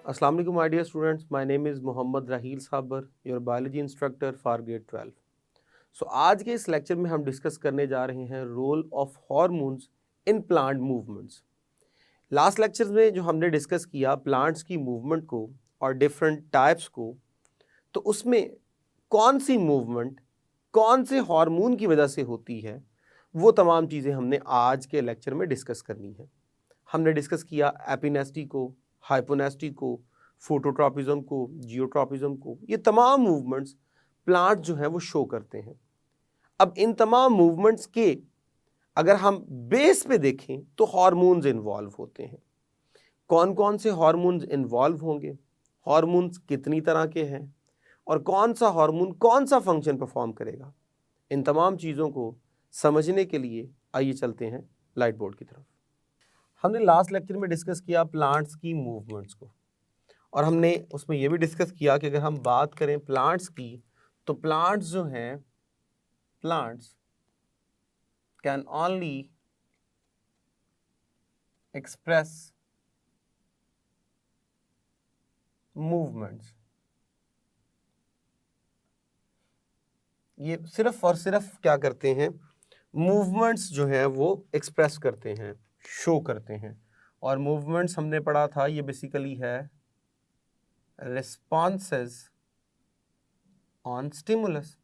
अस्सलाम वालेकुम my dear students, my name is Mohammad Raheel Saber, your biology instructor for grade 12। So आज के इस लेक्चर में हम डिस्कस करने जा रहे हैं role of hormones in plant movements. Last lecture में जो हमने डिस्कस किया प्लांट्स की मूवमेंट को और डिफरेंट टाइप्स को, तो उसमें कौन सी मूवमेंट कौन से हार्मोन की वजह से होती है, वो तमाम चीज़ें हमने आज के लेक्चर में डिस्कस करनी है। हमने डिस्कस किया एपिनेस्टी को, हाइपोनेस्टी को, फोटोट्रॉपिज्म को, जियोट्रॉपिज्म को। ये तमाम मूवमेंट्स प्लांट जो है वो शो करते हैं। अब इन तमाम मूवमेंट्स के अगर हम बेस पे देखें तो हार्मोन्स इन्वॉल्व होते हैं। कौन कौन से हार्मोन्स इन्वॉल्व होंगे, हार्मोन्स कितनी तरह के हैं और कौन सा हार्मोन कौन सा फंक्शन परफॉर्म करेगा, इन तमाम चीज़ों को समझने के लिए आइए चलते हैं लाइट बोर्ड की तरफ। हमने लास्ट लेक्चर में डिस्कस किया प्लांट्स की मूवमेंट्स को और हमने उसमें यह भी डिस्कस किया कि अगर हम बात करें प्लांट्स की तो प्लांट्स जो हैं, plants can only express movements. ये सिर्फ और सिर्फ क्या करते हैं, मूवमेंट्स जो है वो एक्सप्रेस करते हैं, शो करते हैं। और मूवमेंट्स हमने पढ़ा था ये बेसिकली है रिस्पॉन्सेस ऑन स्टिमुलस।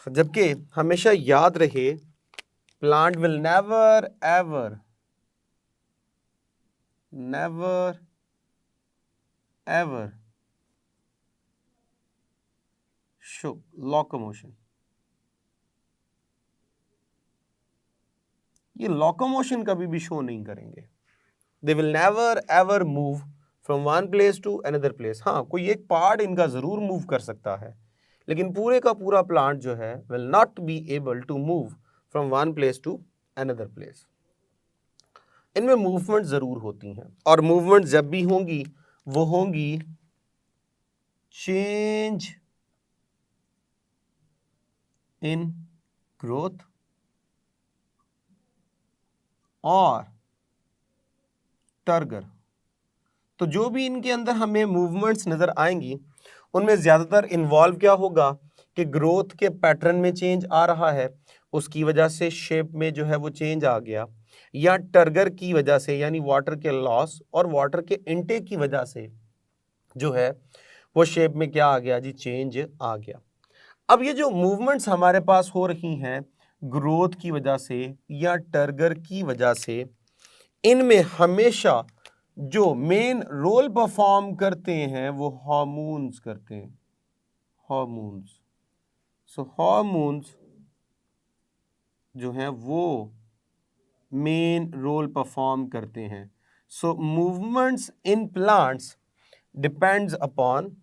जबकि हमेशा याद रहे plant will never ever show locomotion. ये लोकोमोशन कभी भी शो नहीं करेंगे। They will never ever move from one place to another place. हाँ, कोई एक पार्ट इनका जरूर मूव कर सकता है, लेकिन पूरे का पूरा प्लांट जो है will not be able to move from one place to another place. इनमें मूवमेंट जरूर होती हैं और मूवमेंट जब भी होंगी वो होंगी चेंज इन ग्रोथ और टर्गर। तो जो भी इनके अंदर हमें मूवमेंट्स नजर आएंगी उनमें ज्यादातर इन्वॉल्व क्या होगा कि ग्रोथ के पैटर्न में चेंज आ रहा है, उसकी वजह से शेप में जो है वो चेंज आ गया, या टर्गर की वजह से यानी वाटर के लॉस और वाटर के इनटेक की वजह से जो है वो शेप में क्या आ गया जी, चेंज आ गया। अब ये जो मूवमेंट्स हमारे पास हो रही हैं ग्रोथ की वजह से या टर्गर की वजह से, इनमें हमेशा जो मेन रोल परफॉर्म करते हैं वो हार्मोन्स करते हैं, हार्मोन्स। सो हार्मोन्स जो हैं वो मेन रोल परफॉर्म करते हैं। So movements in plants depends upon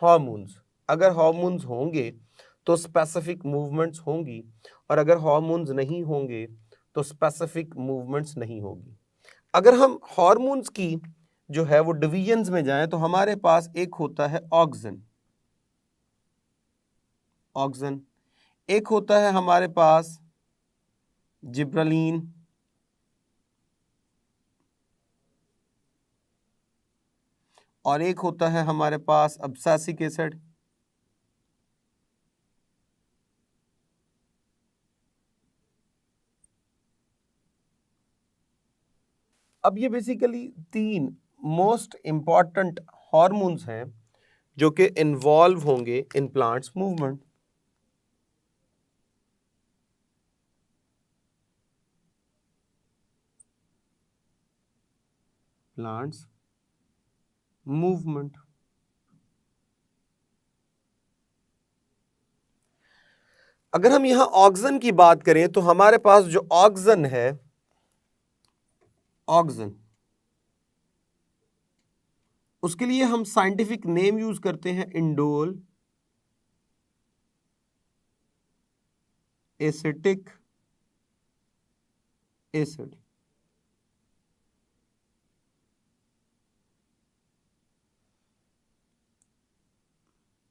hormones. अगर हार्मोन्स होंगे तो स्पेसिफिक मूवमेंट्स होंगी, और अगर हार्मोन्स नहीं होंगे तो स्पेसिफिक मूवमेंट्स नहीं होगी। अगर हम हार्मोन्स की जो है वो डिवीजन्स में जाएं तो हमारे पास एक होता है ऑक्सिन, ऑक्सिन। एक होता है हमारे पास जिब्रालीन, और एक होता है हमारे पास अब्सासिक एसिड। अब ये बेसिकली तीन मोस्ट इंपॉर्टेंट हार्मोन्स हैं जो कि इन्वॉल्व होंगे in plants movement. Plants movement. अगर हम यहां ऑक्सिन की बात करें तो हमारे पास जो ऑक्सिन है, ऑक्सिन, उसके लिए हम साइंटिफिक नेम यूज करते हैं indole acetic acid.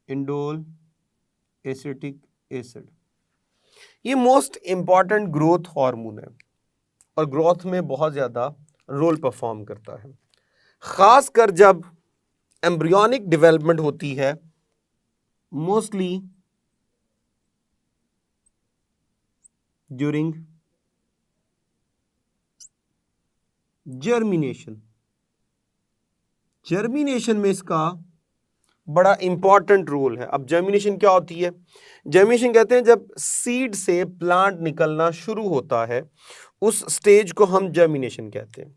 Indole acetic acid ये मोस्ट इंपॉर्टेंट ग्रोथ हार्मोन है। और ग्रोथ में बहुत ज़्यादा रोल परफॉर्म करता है, खासकर जब एम्ब्रियोनिक डेवलपमेंट होती है, मोस्टली ड्यूरिंग जर्मिनेशन। जर्मिनेशन में इसका बड़ा इंपॉर्टेंट रोल है। अब जर्मिनेशन क्या होती है? जर्मिनेशन कहते हैं जब सीड से प्लांट निकलना शुरू होता है, उस स्टेज को हम जर्मिनेशन कहते हैं।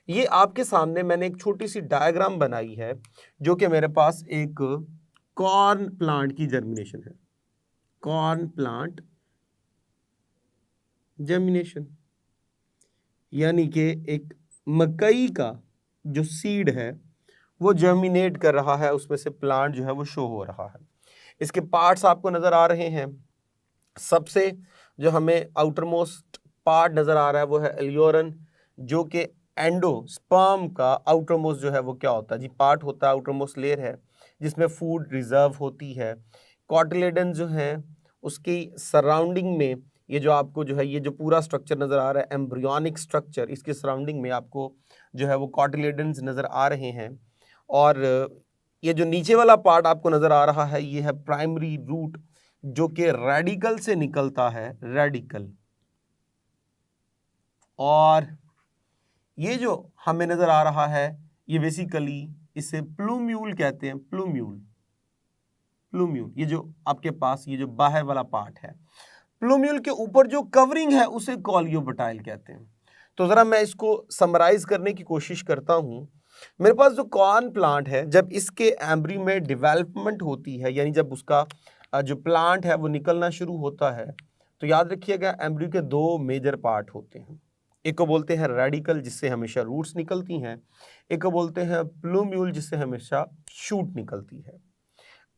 ये आपके सामने मैंने एक छोटी सी डायग्राम बनाई है, जो कि मेरे पास एक कॉर्न प्लांट की जर्मिनेशन है। कॉर्न प्लांट जर्मिनेशन यानी कि एक मकई का जो सीड है वो जर्मिनेट कर रहा है, उसमें से प्लांट जो है वो शो हो रहा है। इसके पार्ट्स आपको नजर आ रहे हैं। सबसे जो हमें आउटर मोस्ट पार्ट नजर आ रहा है वो है एलियोरन, जो कि एंडोस्पर्म का आउटर मोस्ट जो है वो क्या होता है जी, पार्ट होता है, आउटर मोस्ट लेयर है जिसमें फूड रिजर्व होती है। कॉटिलेडन जो है उसकी सराउंडिंग में ये जो आपको जो है ये जो पूरा स्ट्रक्चर नजर आ रहा है एम्ब्रियोनिक स्ट्रक्चर, इसके सराउंडिंग में आपको जो है वो कॉटिलेडन्स नजर आ रहे हैं। और ये जो नीचे वाला पार्ट आपको नजर आ रहा है ये है प्राइमरी रूट, जो कि रेडिकल से निकलता है, रेडिकल। और ये जो हमें नजर आ रहा है ये बेसिकली इसे प्लूम्यूल कहते हैं। प्लूम्यूल, प्लूम्यूल ये जो आपके पास ये जो बाहर वाला पार्ट है, प्लूम्यूल के ऊपर जो कवरिंग है उसे कॉलियोबटाइल कहते हैं। तो जरा मैं इसको समराइज करने की कोशिश करता हूं। मेरे पास जो कॉर्न प्लांट है, जब इसके एम्ब्रियो में डेवलपमेंट होती है, यानी जब उसका जो प्लांट है वो निकलना शुरू होता है, तो याद रखिएगा एम्ब्रियो के दो मेजर पार्ट होते हैं। एक को बोलते हैं रेडिकल जिससे हमेशा रूट्स निकलती हैं, एक को बोलते हैं प्लूम्यूल जिससे हमेशा शूट निकलती है।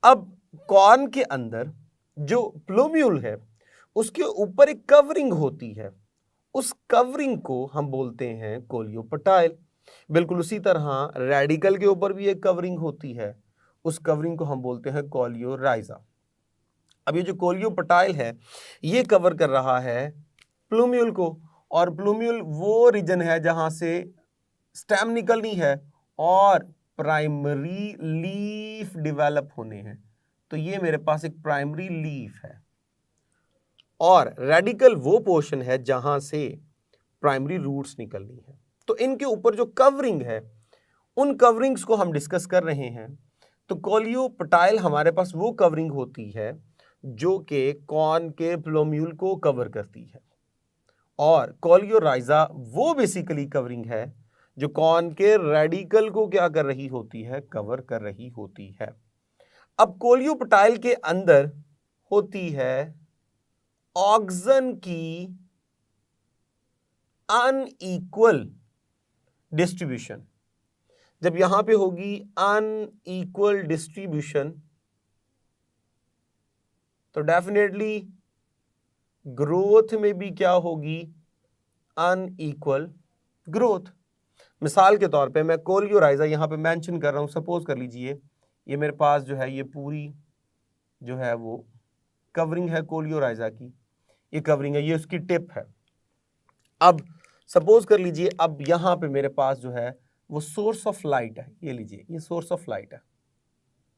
अब कॉर्न के अंदर जो प्लूम्यूल है उसके ऊपर एक कवरिंग होती है, उस कवरिंग को हम बोलते हैं कोलियोपटाइल। बिल्कुल उसी तरह रेडिकल के ऊपर भी एक कवरिंग होती है, उस कवरिंग को हम बोलते हैं कोलियोराइजा। अब ये जो कोलियोपटाइल है ये कवर कर रहा है प्लूम्यूल को, और प्लूम्यूल वो रीजन है जहां से स्टेम निकलनी है और प्राइमरी लीफ डेवलप होने हैं। तो ये मेरे पास एक प्राइमरी लीफ है, और रेडिकल वो पोर्शन है जहां से प्राइमरी रूट्स निकलनी है। तो इनके ऊपर जो कवरिंग है उन कवरिंग्स को हम डिस्कस कर रहे हैं। तो कोलियोपटाइल हमारे पास वो कवरिंग होती है जो कि कॉर्न के प्लूम्यूल को कवर करती है, और कोलियोराइजा वो बेसिकली कवरिंग है जो कॉर्न के रेडिकल को क्या कर रही होती है, कवर कर रही होती है। अब कोलियोपटाइल के अंदर होती है ऑक्सन की अनइक्वल डिस्ट्रीब्यूशन। जब यहां पे होगी अनइक्वल डिस्ट्रीब्यूशन तो डेफिनेटली ग्रोथ में भी क्या होगी, अनइक्वल ग्रोथ। मिसाल के तौर पे मैं कोलियोराइजा यहां पे मेंशन कर रहा हूं। सपोज कर लीजिए ये मेरे पास जो है ये पूरी जो है वो कवरिंग है कोलियोराइजा की, ये कवरिंग है, ये उसकी टिप है। अब सपोज कर लीजिए अब यहां पे मेरे पास जो है वो सोर्स ऑफ लाइट है, ये लीजिए ये सोर्स ऑफ लाइट है,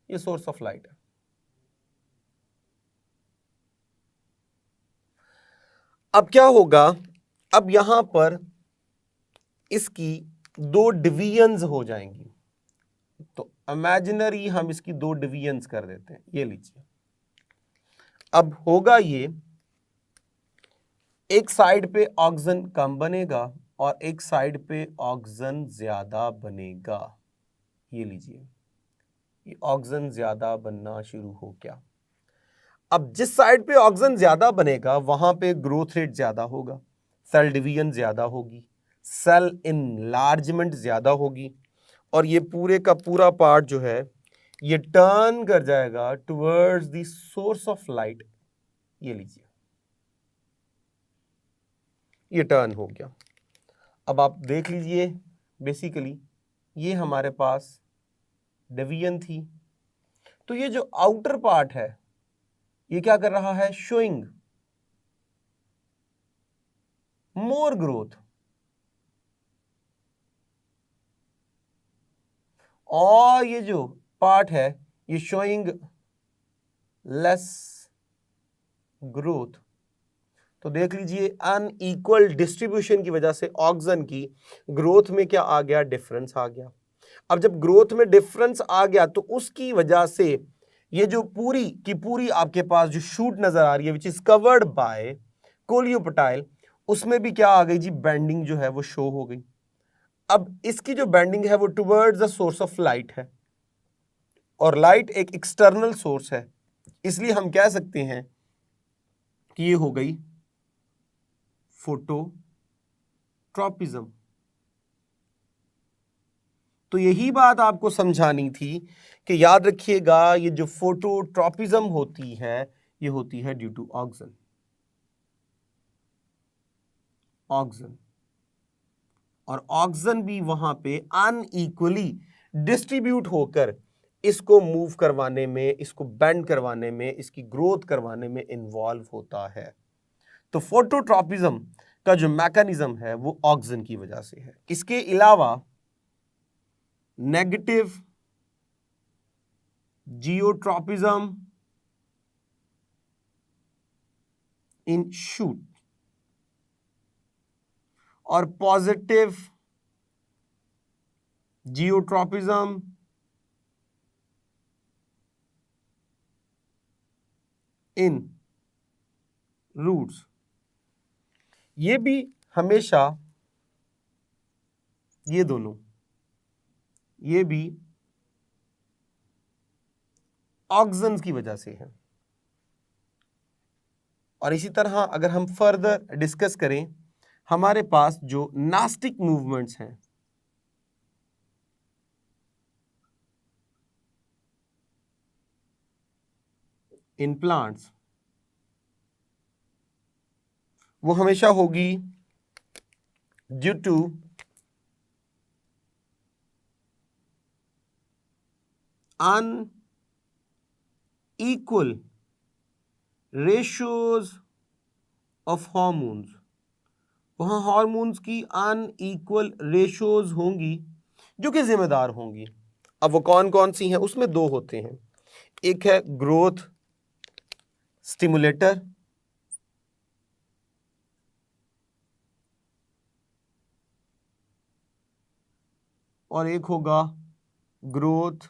ये सोर्स ऑफ लाइट है। अब क्या होगा, अब यहां पर इसकी दो डिवीजन्स हो जाएंगी। तो इमेजिनरी हम इसकी दो डिवीजन्स कर देते हैं, ये लीजिए। अब होगा ये एक साइड पे ऑक्सीजन कम बनेगा और एक साइड पे ऑक्सीजन ज्यादा बनेगा, ये लीजिए ये ऑक्सीजन ज्यादा बनना शुरू हो गया। अब जिस साइड पे ऑक्सीजन ज्यादा बनेगा वहां पे ग्रोथ रेट ज्यादा होगा, सेल डिवीजन ज्यादा होगी, सेल इनलार्जमेंट ज्यादा होगी, और ये पूरे का पूरा पार्ट जो है ये टर्न कर जाएगा towards the source of light, ये लीजिए ये टर्न हो गया। अब आप देख लीजिए बेसिकली ये हमारे पास डिवीजन थी, तो ये जो आउटर पार्ट है ये क्या कर रहा है, शोइंग मोर ग्रोथ। और ये जो पार्ट है ये शोइंग लेस ग्रोथ। तो देख लीजिए अनइक्वल डिस्ट्रीब्यूशन की वजह से ऑक्सिजन की ग्रोथ में क्या आ गया, डिफरेंस आ गया। अब जब ग्रोथ में डिफरेंस आ गया तो उसकी वजह से ये जो पूरी की पूरी आपके पास जो शूट नजर आ रही है विच इज कवर्ड बाय कोलियोपटाइल, उसमें भी क्या आ गई जी, बेंडिंग जो है वो शो हो गई। अब इसकी जो बेंडिंग है वो towards the source of light है, और लाइट एक एक्सटर्नल सोर्स है, इसलिए हम कह सकते हैं कि ये हो गई फोटोट्रॉपिज्म। तो यही बात आपको समझानी थी कि याद रखिएगा ये जो फोटोट्रॉपिज्म होती है ये होती है ड्यू टू ऑक्सीजन। ऑक्सीजन और ऑक्सीजन भी वहां पे अनइक्वली डिस्ट्रीब्यूट होकर इसको मूव करवाने में, इसको बेंड करवाने में, इसकी ग्रोथ करवाने में इन्वॉल्व होता है। तो फोटोट्रॉपिज्म का जो मैकेनिज्म है वो ऑक्सीजन की वजह से है। इसके अलावा नेगेटिव जियोट्रॉपिज्म इन शूट और पॉजिटिव जियोट्रॉपिज्म इन रूट्स, ये भी हमेशा ये दोनों ये भी ऑक्सीजन की वजह से है। और इसी तरह अगर हम फर्दर डिस्कस करें, हमारे पास जो नास्टिक मूवमेंट्स हैं इन प्लांट्स, वो हमेशा होगी due to unequal ratios of hormones. वहां हार्मोन्स की अनइक्वल रेशियोज होंगी जो कि जिम्मेदार होंगी। अब वो कौन कौन सी हैं, उसमें दो होते हैं, एक है ग्रोथ स्टिमुलेटर और एक होगा ग्रोथ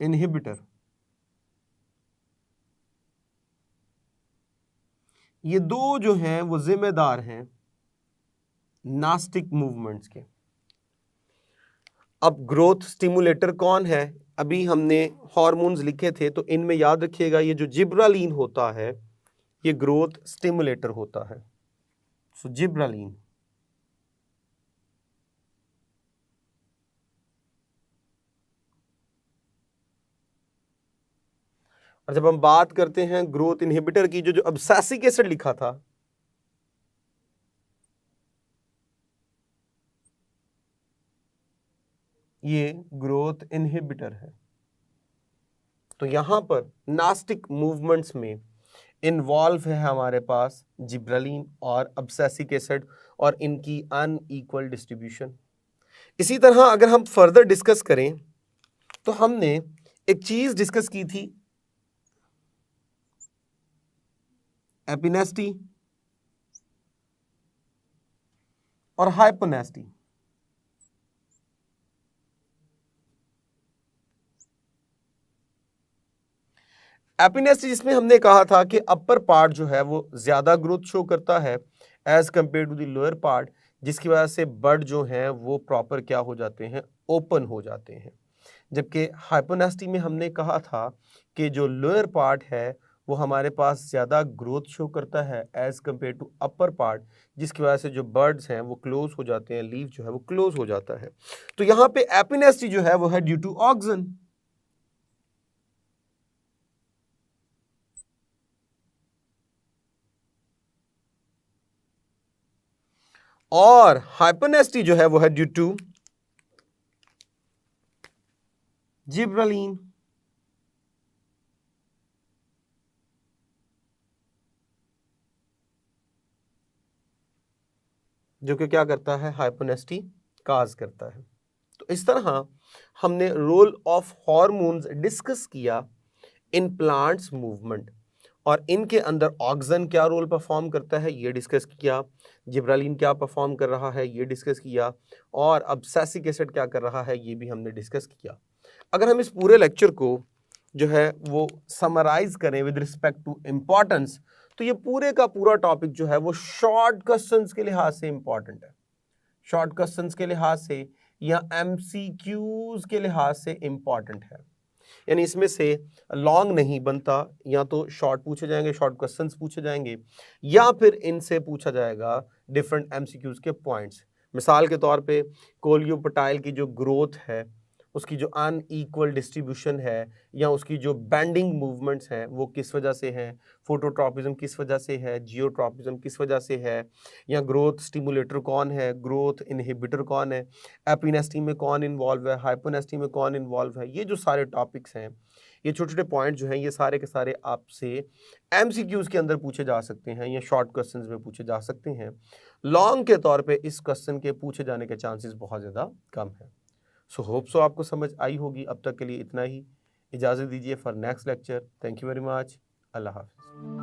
इनहिबिटर। ये दो जो हैं वो जिम्मेदार हैं नास्टिक मूवमेंट्स के। अब ग्रोथ स्टिमुलेटर कौन है, अभी हमने हार्मोन्स लिखे थे, तो इनमें याद रखिएगा ये जो जिब्रालीन होता है ये ग्रोथ स्टिमुलेटर होता है। सो जिब्रालीन। और जब हम बात करते हैं ग्रोथ इनहिबिटर की, जो अब्सासिक एसिड लिखा था, ये ग्रोथ इनहिबिटर है। तो यहां पर नास्टिक मूवमेंट्स में इन्वॉल्व है हमारे पास जिब्रालीन और अब्सासिक एसिड और इनकी अनइक्वल डिस्ट्रीब्यूशन। इसी तरह अगर हम फर्दर डिस्कस करें तो हमने एक चीज डिस्कस की थी, एपिनेस्टी और हाइपोनेस्टी। एपिनेस्टी जिसमें हमने कहा था कि अपर पार्ट जो है वो ज्यादा ग्रोथ शो करता है as compare to the lower part, जिसकी वजह से बड जो हैं वो प्रॉपर क्या हो जाते हैं, ओपन हो जाते हैं। जबकि हाइपोनेस्टी में हमने कहा था कि जो लोअर पार्ट है वो हमारे पास ज़्यादा ग्रोथ शो करता है as compare to upper part, जिसकी वजह से जो बर्ड्स हैं वो क्लोज हो जाते हैं, लीफ जो है वो क्लोज हो जाता है। तो यहाँ पे एपिनेस्टी जो है वो है ड्यू टू ऑक्सीजन। और हाइपोनेस्टी जो है वो है ड्यू टू जिब्रालीन। जो कि क्या करता है, हाइपोनेस्टी काज करता है। तो इस तरह हमने रोल ऑफ हार्मोन्स डिस्कस किया इन प्लांट्स मूवमेंट, और इनके अंदर ऑक्सिन क्या रोल परफॉर्म करता है ये डिस्कस किया, जिब्रालिन क्या परफॉर्म कर रहा है ये डिस्कस किया, और अब्सिसिक एसिड क्या कर रहा है ये भी हमने डिस्कस किया। अगर हम इस पूरे लेक्चर को जो है वो समराइज करें विद रिस्पेक्ट टू इम्पॉर्टेंस, तो ये पूरे का पूरा टॉपिक जो है वो शॉर्ट क्वेश्चंस के लिहाज से इंपॉर्टेंट है, शॉर्ट क्वेश्चंस के लिहाज से या एमसीक्यूज के लिहाज से इंपॉर्टेंट है। यानी इसमें से लॉन्ग नहीं बनता, या तो शॉर्ट पूछे जाएंगे, शॉर्ट क्वेश्चंस पूछे जाएंगे, या फिर इनसे पूछा जाएगा डिफरेंट एमसीक्यूज के पॉइंट्स। मिसाल के तौर पे कोलियोपटाइल की जो ग्रोथ है, उसकी जो अनइक्वल डिस्ट्रीब्यूशन है, या उसकी जो बेंडिंग मूवमेंट्स हैं वो किस वजह से हैं, फोटोट्रॉपिज्म किस वजह से है, जियोट्रॉपिज्म किस वजह से है, या ग्रोथ स्टिमुलेटर कौन है, ग्रोथ इनहिबिटर कौन है, एपिनेस्टी में कौन इन्वॉल्व है, हाइपोनेस्टी में कौन इन्वॉल्व है, ये जो सारे टॉपिक्स हैं, ये छोटे छोटे पॉइंट जो हैं, ये सारे के सारे आपसे एमसीक्यूज के अंदर पूछे जा सकते हैं या शॉर्ट क्वेश्चंस में पूछे जा सकते हैं। लॉन्ग के तौर पे इस क्वेश्चन के पूछे जाने के चांसेस बहुत ज़्यादा कम है। सो होप सो आपको समझ आई होगी। अब तक के लिए इतना ही, इजाज़त दीजिए for next lecture. Thank you very much. अल्लाह हाफिज़।